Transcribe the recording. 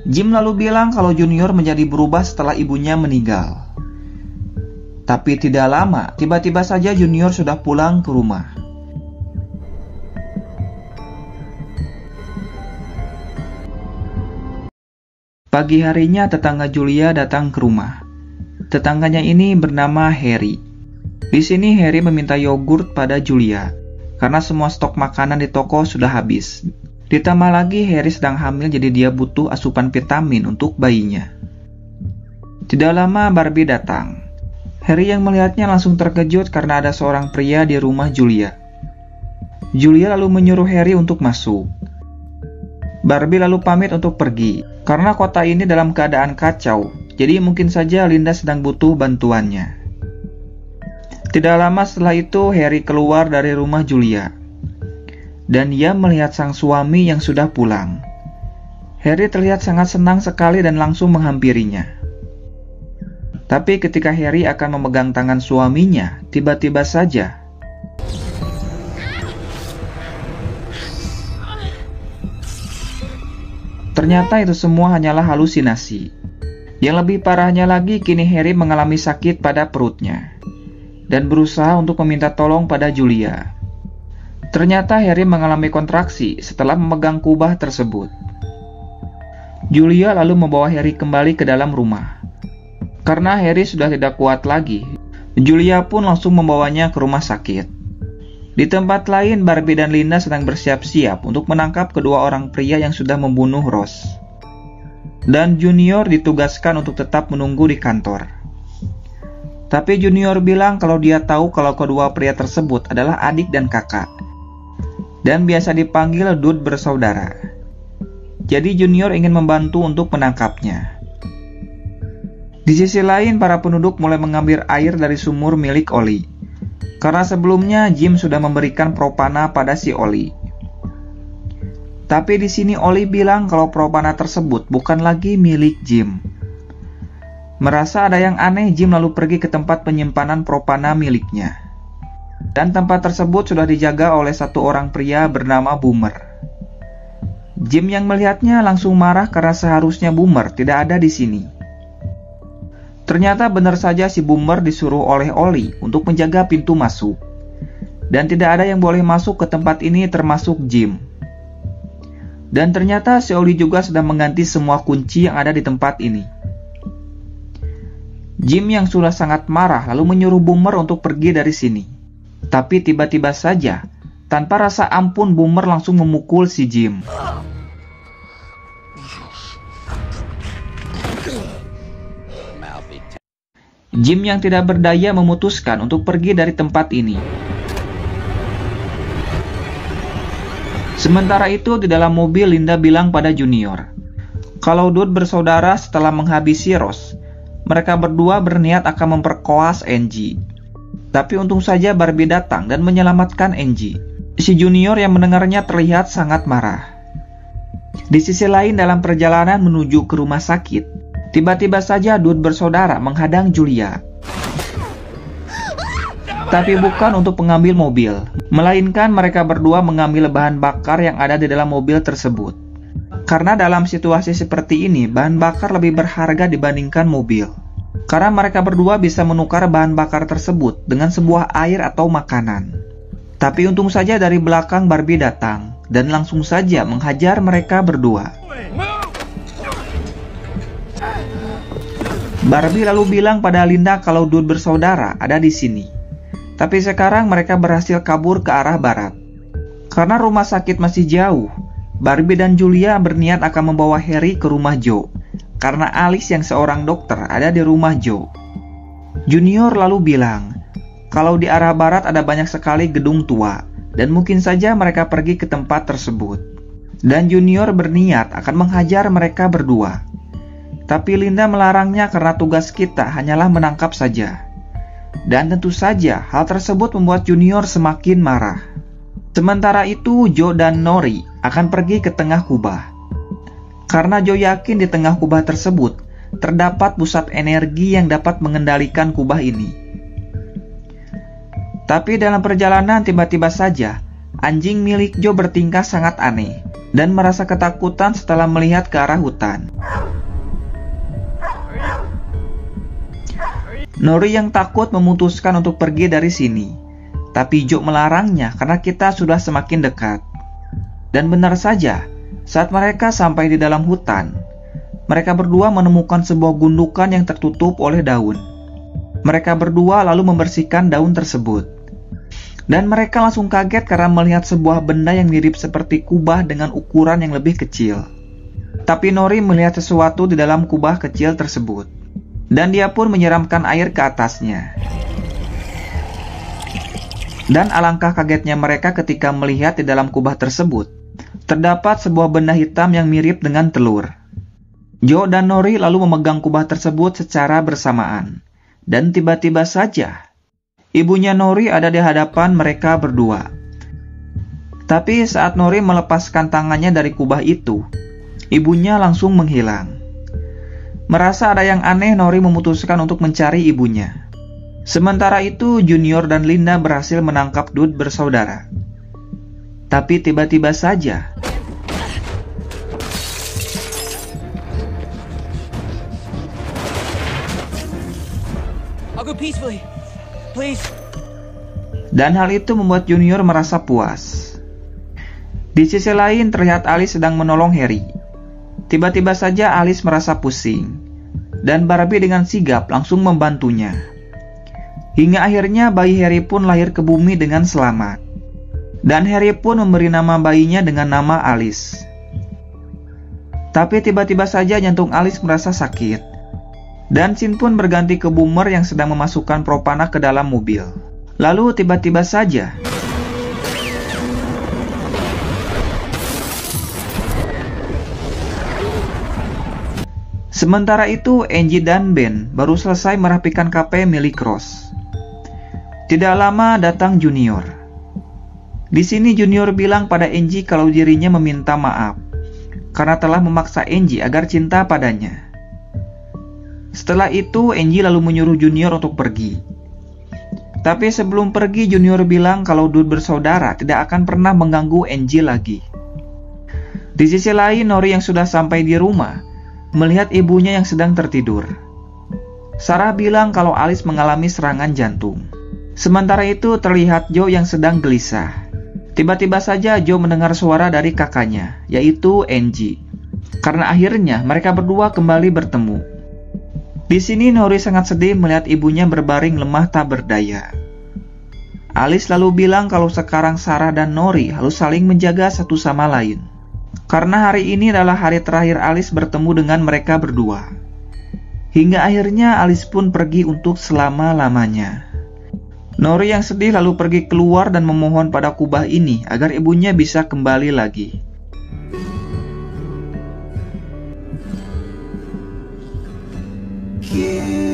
Jim lalu bilang kalau Junior menjadi berubah setelah ibunya meninggal. Tapi tidak lama, tiba-tiba saja Junior sudah pulang ke rumah. Pagi harinya tetangga Julia datang ke rumah. Tetangganya ini bernama Harry. Di sini Harry meminta yogurt pada Julia, karena semua stok makanan di toko sudah habis. Ditambah lagi Harry sedang hamil, jadi dia butuh asupan vitamin untuk bayinya. Tidak lama Barbie datang. Harry yang melihatnya langsung terkejut karena ada seorang pria di rumah Julia. Julia lalu menyuruh Harry untuk masuk. Barbie lalu pamit untuk pergi, karena kota ini dalam keadaan kacau, jadi mungkin saja Linda sedang butuh bantuannya. Tidak lama setelah itu Harry keluar dari rumah Julia, dan ia melihat sang suami yang sudah pulang. Harry terlihat sangat senang sekali dan langsung menghampirinya. Tapi ketika Harry akan memegang tangan suaminya, tiba-tiba saja ternyata itu semua hanyalah halusinasi. Yang lebih parahnya lagi, kini Harry mengalami sakit pada perutnya dan berusaha untuk meminta tolong pada Julia. Ternyata Harry mengalami kontraksi setelah memegang kubah tersebut. Julia lalu membawa Harry kembali ke dalam rumah. Karena Harry sudah tidak kuat lagi, Julia pun langsung membawanya ke rumah sakit. Di tempat lain, Barbie dan Linda sedang bersiap-siap untuk menangkap kedua orang pria yang sudah membunuh Rose. Dan Junior ditugaskan untuk tetap menunggu di kantor. Tapi Junior bilang kalau dia tahu kalau kedua pria tersebut adalah adik dan kakak, dan biasa dipanggil Dud bersaudara. Jadi Junior ingin membantu untuk menangkapnya. Di sisi lain, para penduduk mulai mengambil air dari sumur milik Oli, karena sebelumnya Jim sudah memberikan propana pada si Oli. Tapi di sini Oli bilang kalau propana tersebut bukan lagi milik Jim. Merasa ada yang aneh, Jim lalu pergi ke tempat penyimpanan propana miliknya. Dan tempat tersebut sudah dijaga oleh satu orang pria bernama Boomer. Jim yang melihatnya langsung marah karena seharusnya Boomer tidak ada di sini. Ternyata benar saja si Boomer disuruh oleh Oli untuk menjaga pintu masuk. Dan tidak ada yang boleh masuk ke tempat ini termasuk Jim. Dan ternyata si Oli juga sudah mengganti semua kunci yang ada di tempat ini. Jim yang sudah sangat marah lalu menyuruh Boomer untuk pergi dari sini. Tapi tiba-tiba saja, tanpa rasa ampun, Boomer langsung memukul si Jim. Jim yang tidak berdaya memutuskan untuk pergi dari tempat ini. Sementara itu di dalam mobil, Linda bilang pada Junior kalau Dud bersaudara setelah menghabisi Rose, mereka berdua berniat akan memperkoas Angie. Tapi untung saja Barbie datang dan menyelamatkan Angie. Si Junior yang mendengarnya terlihat sangat marah. Di sisi lain, dalam perjalanan menuju ke rumah sakit, tiba-tiba saja Dud bersaudara menghadang Julia. Tapi bukan untuk mengambil mobil, melainkan mereka berdua mengambil bahan bakar yang ada di dalam mobil tersebut. Karena dalam situasi seperti ini, bahan bakar lebih berharga dibandingkan mobil. Karena mereka berdua bisa menukar bahan bakar tersebut dengan sebuah air atau makanan. Tapi untung saja dari belakang Barbie datang dan langsung saja menghajar mereka berdua. Barbie lalu bilang pada Linda kalau Dud bersaudara ada di sini. Tapi sekarang mereka berhasil kabur ke arah barat. Karena rumah sakit masih jauh, Barbie dan Julia berniat akan membawa Harry ke rumah Joe, karena Alice yang seorang dokter ada di rumah Joe. Junior lalu bilang kalau di arah barat ada banyak sekali gedung tua, dan mungkin saja mereka pergi ke tempat tersebut. Dan Junior berniat akan menghajar mereka berdua. Tapi Linda melarangnya karena tugas kita hanyalah menangkap saja. Dan tentu saja hal tersebut membuat Junior semakin marah. Sementara itu, Joe dan Nori akan pergi ke tengah kubah. Karena Joe yakin di tengah kubah tersebut terdapat pusat energi yang dapat mengendalikan kubah ini. Tapi dalam perjalanan tiba-tiba saja Anjing milik Joe bertingkah sangat aneh dan merasa ketakutan setelah melihat ke arah hutan. Nori yang takut memutuskan untuk pergi dari sini, tapi Joe melarangnya karena kita sudah semakin dekat. Dan benar saja, saat mereka sampai di dalam hutan, mereka berdua menemukan sebuah gundukan yang tertutup oleh daun. Mereka berdua lalu membersihkan daun tersebut. Dan mereka langsung kaget karena melihat sebuah benda yang mirip seperti kubah dengan ukuran yang lebih kecil. Tapi Nori melihat sesuatu di dalam kubah kecil tersebut. Dan dia pun menyiramkan air ke atasnya. Dan alangkah kagetnya mereka ketika melihat di dalam kubah tersebut terdapat sebuah benda hitam yang mirip dengan telur. Joe dan Nori lalu memegang kubah tersebut secara bersamaan. Dan tiba-tiba saja, ibunya Nori ada di hadapan mereka berdua. Tapi saat Nori melepaskan tangannya dari kubah itu, ibunya langsung menghilang. Merasa ada yang aneh, Nori memutuskan untuk mencari ibunya. Sementara itu, Junior dan Linda berhasil menangkap Dude bersaudara. Tapi tiba-tiba saja, dan hal itu membuat Junior merasa puas. Di sisi lain, terlihat Alice sedang menolong Harry. Tiba-tiba saja Alice merasa pusing, dan Barbie dengan sigap langsung membantunya. Hingga akhirnya bayi Harry pun lahir ke bumi dengan selamat. Dan Harry pun memberi nama bayinya dengan nama Alice. Tapi tiba-tiba saja jantung Alice merasa sakit. Dan Sin pun berganti ke Boomer yang sedang memasukkan Propana ke dalam mobil. Lalu tiba-tiba saja, sementara itu Angie dan Ben baru selesai merapikan kafe milik Ross. Tidak lama datang Junior. Di sini Junior bilang pada Angie kalau dirinya meminta maaf karena telah memaksa Angie agar cinta padanya. Setelah itu, Angie lalu menyuruh Junior untuk pergi. Tapi sebelum pergi, Junior bilang kalau Dude bersaudara tidak akan pernah mengganggu Angie lagi. Di sisi lain, Nori yang sudah sampai di rumah melihat ibunya yang sedang tertidur. Sarah bilang kalau Alice mengalami serangan jantung. Sementara itu, terlihat Joe yang sedang gelisah. Tiba-tiba saja Joe mendengar suara dari kakaknya, yaitu Angie. Karena akhirnya mereka berdua kembali bertemu. Di sini Nori sangat sedih melihat ibunya berbaring lemah tak berdaya. Alice lalu bilang kalau sekarang Sarah dan Nori harus saling menjaga satu sama lain. Karena hari ini adalah hari terakhir Alice bertemu dengan mereka berdua. Hingga akhirnya Alice pun pergi untuk selama-lamanya. Nori yang sedih lalu pergi keluar dan memohon pada kubah ini agar ibunya bisa kembali lagi. Yeah.